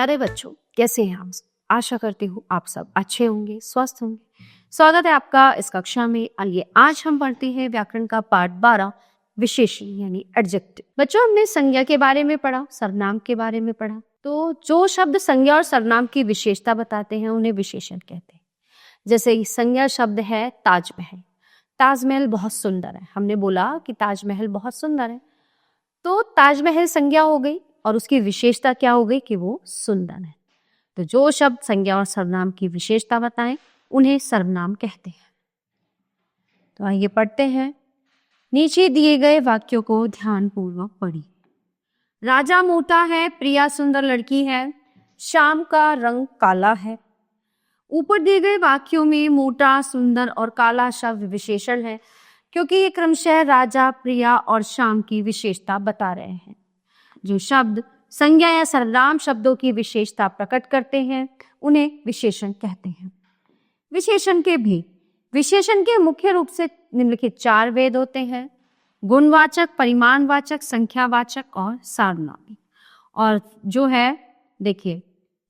प्यारे बच्चों, कैसे हैं आप? आशा करती हूँ आप सब अच्छे होंगे, स्वस्थ होंगे। स्वागत है आपका इस कक्षा में। आइए आज हम पढ़ते हैं व्याकरण का पाठ 12 विशेषण यानी एडजेक्टिव। बच्चों, हमने संज्ञा के बारे में पढ़ा, सर्वनाम के बारे में पढ़ा। तो जो शब्द संज्ञा और सर्वनाम की विशेषता बताते हैं उन्हें विशेषण कहते हैं। जैसे संज्ञा शब्द है ताजमहल। ताजमहल बहुत सुंदर है, हमने बोला कि ताजमहल बहुत सुंदर है, तो ताजमहल संज्ञा हो गई और उसकी विशेषता क्या हो गई कि वो सुंदर है। तो जो शब्द संज्ञा और सर्वनाम की विशेषता बताएं उन्हें सर्वनाम कहते हैं। तो आइए पढ़ते हैं। नीचे दिए गए वाक्यों को ध्यानपूर्वक पढ़िए। राजा मोटा है, प्रिया सुंदर लड़की है, शाम का रंग काला है। ऊपर दिए गए वाक्यों में मोटा, सुंदर और काला शब्द विशेषण है क्योंकि ये क्रमशः राजा, प्रिया और शाम की विशेषता बता रहे हैं। जो शब्द संज्ञा या सर्वनाम शब्दों की विशेषता प्रकट करते हैं उन्हें विशेषण कहते हैं। विशेषण के भेद। विशेषण के मुख्य रूप से निम्नलिखित 4 भेद होते हैं: गुणवाचक, परिमाणवाचक, संख्यावाचक और सार्वनामिक। और जो है देखिए,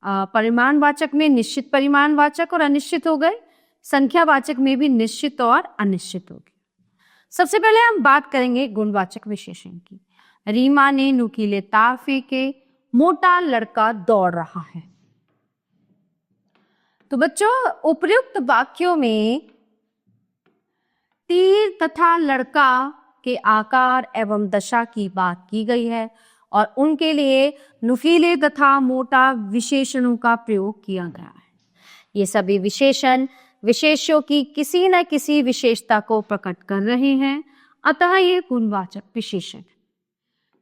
परिमाणवाचक में निश्चित परिमाणवाचक और अनिश्चित हो गए, संख्यावाचक में भी निश्चित और अनिश्चित हो गए। सबसे पहले हम बात करेंगे गुणवाचक विशेषण की। रीमा ने नुकीले तार फेंके, मोटा लड़का दौड़ रहा है। तो बच्चों, उपर्युक्त वाक्यों में तीर तथा लड़का के आकार एवं दशा की बात की गई है और उनके लिए नुकीले तथा मोटा विशेषणों का प्रयोग किया गया है। ये सभी विशेषण विशेष्यों की किसी न किसी विशेषता को प्रकट कर रहे हैं, अतः ये गुणवाचक विशेषण।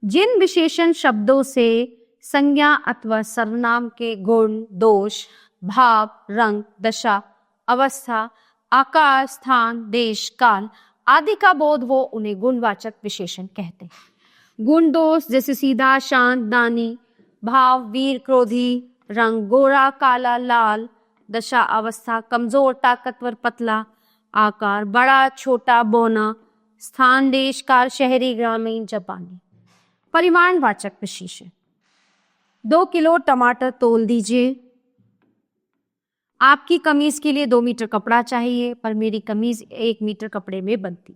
जिन विशेषण शब्दों से संज्ञा अथवा सर्वनाम के गुण, दोष, भाव, रंग, दशा, अवस्था, आकार, स्थान, देश, काल आदि का बोध हो उन्हें गुणवाचक विशेषण कहते हैं। गुण दोष जैसे सीधा, शांत, दानी, भाव वीर, क्रोधी, रंग गोरा, काला, लाल, दशा अवस्था कमजोर, ताकतवर, पतला, आकार बड़ा, छोटा, बौना, स्थान देश काल शहरी, ग्रामीण, जापानी। परिमाणवाचक विशेषण। 2 किलो टमाटर तोल दीजिए। आपकी कमीज के लिए 2 मीटर कपड़ा चाहिए पर मेरी कमीज 1 मीटर कपड़े में बनती।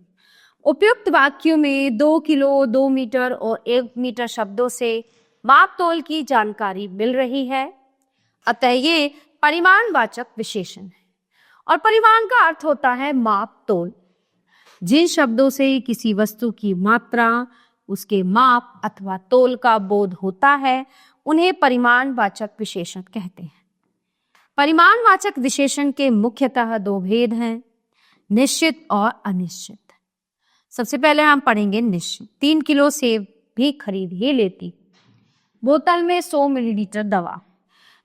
उपयुक्त वाक्यों में 2 किलो, 2 मीटर और 1 मीटर शब्दों से माप तोल की जानकारी मिल रही है, अतः ये परिमाणवाचक विशेषण है। और परिमाण का अर्थ होता है माप तोल। जिन शब्दों से किसी वस्तु की मात्रा, उसके माप अथवा तोल का बोध होता है उन्हें परिमाणवाचक विशेषण कहते हैं। परिमाणवाचक विशेषण के मुख्यतः 2 भेद हैं, निश्चित और अनिश्चित। सबसे पहले हम पढ़ेंगे निश्चित। 3 किलो सेब भी खरीद ही लेती। बोतल में 100 मिलीलीटर दवा।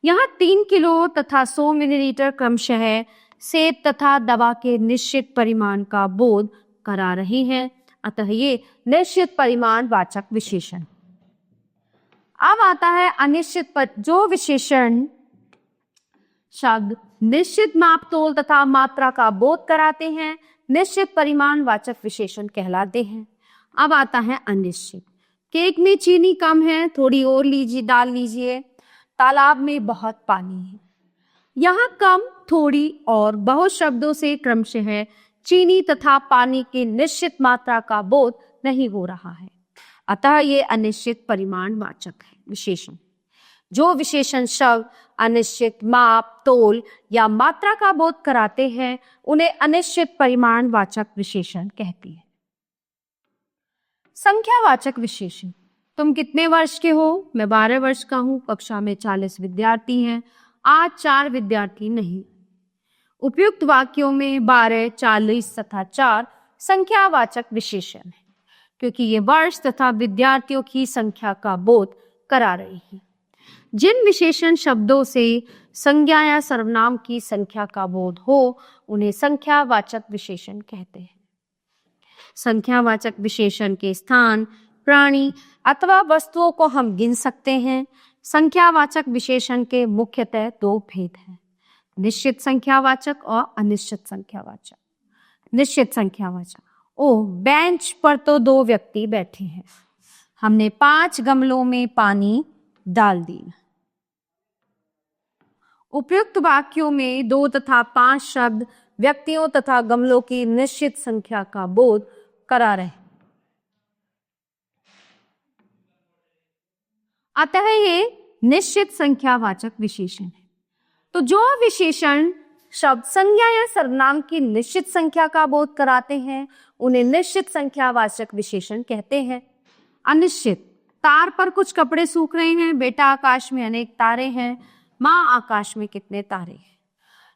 यहाँ 3 किलो तथा 100 मिलीलीटर क्रमशः सेब तथा दवा के निश्चित परिमाण का बोध करा रही हैं, अतः ये निश्चित परिमाणवाचक विशेषण। अब आता है अनिश्चित पद। जो विशेषण शब्द निश्चित माप तोल तथा मात्रा का बोध कराते हैं निश्चित परिमाणवाचक विशेषण कहलाते हैं। अब आता है अनिश्चित। केक में चीनी कम है, थोड़ी और डाल लीजिए। तालाब में बहुत पानी है। यहाँ कम, थोड़ी और बहुत शब्दों से क्रमशः चीनी तथा पानी की निश्चित मात्रा का बोध नहीं हो रहा है, अतः ये अनिश्चित परिमाणवाचक है विशेषण। जो विशेषण शब्द अनिश्चित माप, तोल या मात्रा का बोध कराते हैं उन्हें अनिश्चित परिमाणवाचक विशेषण कहते हैं। संख्यावाचक विशेषण। तुम कितने वर्ष के हो? मैं 12 वर्ष का हूँ। कक्षा में 40 विद्यार्थी हैं। आज 4 विद्यार्थी नहीं। उपयुक्त वाक्यों में 12, 40 तथा 4 संख्यावाचक विशेषण है क्योंकि ये वर्ष तथा विद्यार्थियों की संख्या का बोध करा रही है। जिन विशेषण शब्दों से संज्ञा या सर्वनाम की संख्या का बोध हो उन्हें संख्यावाचक विशेषण कहते हैं। संख्यावाचक विशेषण के स्थान, प्राणी अथवा वस्तुओं को हम गिन सकते हैं। संख्यावाचक विशेषण के मुख्यतः 2 भेद हैं, निश्चित संख्यावाचक और अनिश्चित संख्यावाचक। निश्चित संख्यावाचक। बेंच पर तो 2 व्यक्ति बैठे हैं। हमने 5 गमलों में पानी डाल दिया। उपयुक्त वाक्यों में 2 तथा 5 शब्द व्यक्तियों तथा गमलों की निश्चित संख्या का बोध करा रहे हैं। अतः ये निश्चित संख्यावाचक विशेषण है। तो जो विशेषण शब्द संज्ञा या सर्वनाम की निश्चित संख्या का बोध कराते हैं उन्हें निश्चित संख्यावाचक विशेषण कहते हैं। अनिश्चित, तार पर कुछ कपड़े सूख रहे हैं, बेटा आकाश में अनेक तारे हैं, माँ आकाश में कितने तारे हैं।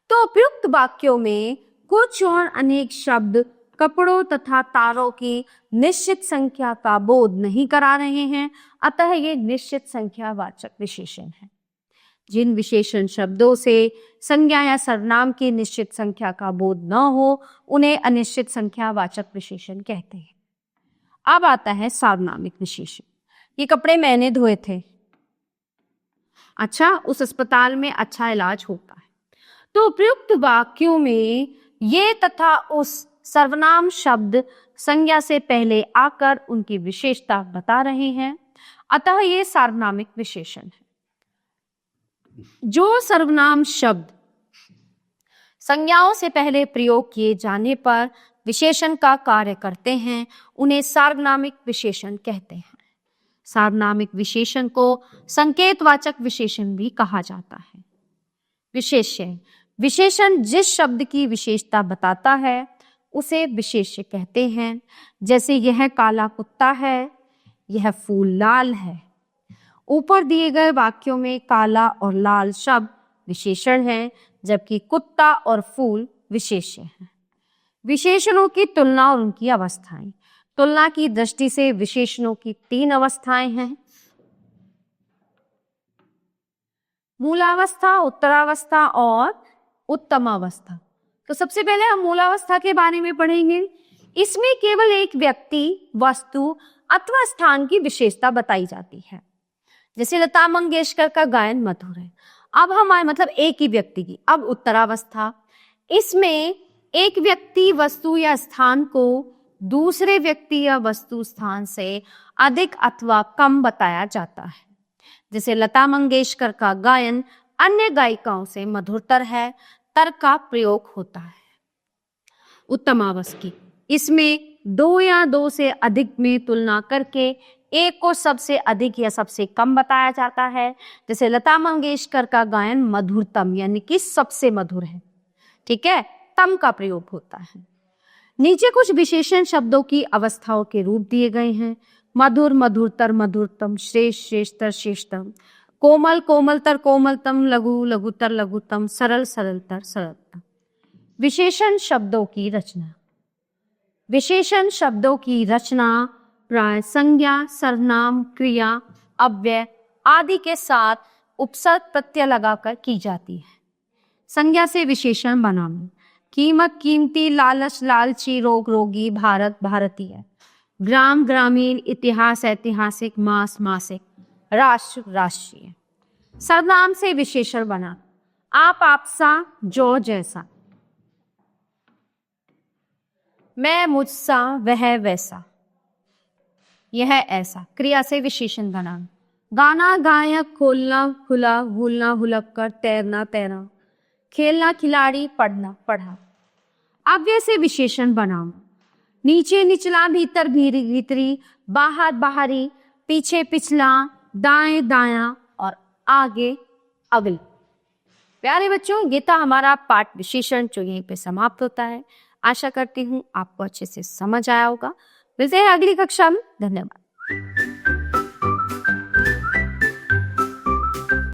तो उपयुक्त वाक्यों में कुछ और अनेक शब्द कपड़ों तथा तारों की निश्चित संख्या का बोध नहीं करा रहे हैं, अतः ये निश्चित संख्यावाचक विशेषण है। जिन विशेषण शब्दों से संज्ञा या सर्वनाम की निश्चित संख्या का बोध न हो उन्हें अनिश्चित संख्यावाचक विशेषण कहते हैं। अब आता है सार्वनामिक विशेषण। ये कपड़े मैंने धोए थे। अच्छा, उस अस्पताल में अच्छा इलाज होता है। तो उपयुक्त वाक्यों में ये तथा उस सर्वनाम शब्द संज्ञा से पहले आकर उनकी विशेषता बता रहे हैं, अतः ये सार्वनामिक विशेषण है। जो सर्वनाम शब्द संज्ञाओं से पहले प्रयोग किए जाने पर विशेषण का कार्य करते हैं उन्हें सार्वनामिक विशेषण कहते हैं। सार्वनामिक विशेषण को संकेतवाचक विशेषण भी कहा जाता है। विशेष्य, विशेषण जिस शब्द की विशेषता बताता है उसे विशेष्य कहते हैं। जैसे यह काला कुत्ता है, यह फूल लाल है। ऊपर दिए गए वाक्यों में काला और लाल शब्द विशेषण हैं, जबकि कुत्ता और फूल विशेष्य हैं। विशेषणों की तुलना और उनकी अवस्थाएं। तुलना की दृष्टि से विशेषणों की 3 अवस्थाएं हैं: मूलावस्था, उत्तरावस्था और उत्तमावस्था। तो सबसे पहले हम मूलावस्था के बारे में पढ़ेंगे। इसमें केवल एक व्यक्ति, वस्तु अथवा स्थान की विशेषता बताई जाती है। जैसे लता मंगेशकर का गायन मधुर है। अब हमारे मतलब एक ही व्यक्ति की। अब उत्तरावस्था, इसमें एक व्यक्ति, वस्तु या स्थान को दूसरे व्यक्ति या वस्तु स्थान से अधिक अथवा कम बताया जाता है। जैसे लता मंगेशकर का गायन अन्य गायिकाओं से मधुरतर है, तर का प्रयोग होता है। उत्तमावस्था, इसमें 2 या 2 से अधिक में तुलना करके एक को सबसे अधिक या सबसे कम बताया जाता है। जैसे लता मंगेशकर का गायन मधुरतम यानी कि सबसे मधुर है, ठीक है, तम का प्रयोग होता है। नीचे कुछ विशेषण शब्दों की अवस्थाओं के रूप दिए गए हैं: मधुर, मधुरतर, मधुरतम, श्रेष्ठ, श्रेष्ठतर, श्रेष्ठतम, कोमल, कोमलतर, कोमलतम, लघु, लघुतर, लघुतम, सरल, सरलतर, सरलतम। विशेषण शब्दों की रचना। विशेषण शब्दों की रचना प्राय संज्ञा, सर्वनाम, क्रिया, अव्यय आदि के साथ उपसर्ग प्रत्यय लगाकर की जाती है। संज्ञा से विशेषण बनाना: कीमत, कीमती, लालच, लालची, रोग, रोगी, भारत, भारतीय, ग्राम, ग्रामीण, इतिहास, ऐतिहासिक, मास, मासिक, राष्ट्र, राष्ट्रीय। सर्वनाम से विशेषण बना: आप, आपसा, जो, जैसा, मैं, मुझसा, वह, वैसा, यह ऐसा। क्रिया से विशेषण बनाना: गाना, गायक, खोलना, खुला, भूलना, भुलक कर, तैरना, तैरा, खेलना, खिलाड़ी, पढ़ना, पढ़ा। अव्यय से विशेषण बनाओ: नीचे, निचला, भीतर, भीतरी, बाहर, बाहरी, पीछे, पिछला, दाएं, दायां और आगे, अगले। प्यारे बच्चों, ये था हमारा पाठ विशेषण जो यहीं पे समाप्त होता है। आशा करती हूँ आपको अच्छे से समझ आया होगा। मिलते हैं अगली कक्षा में। धन्यवाद।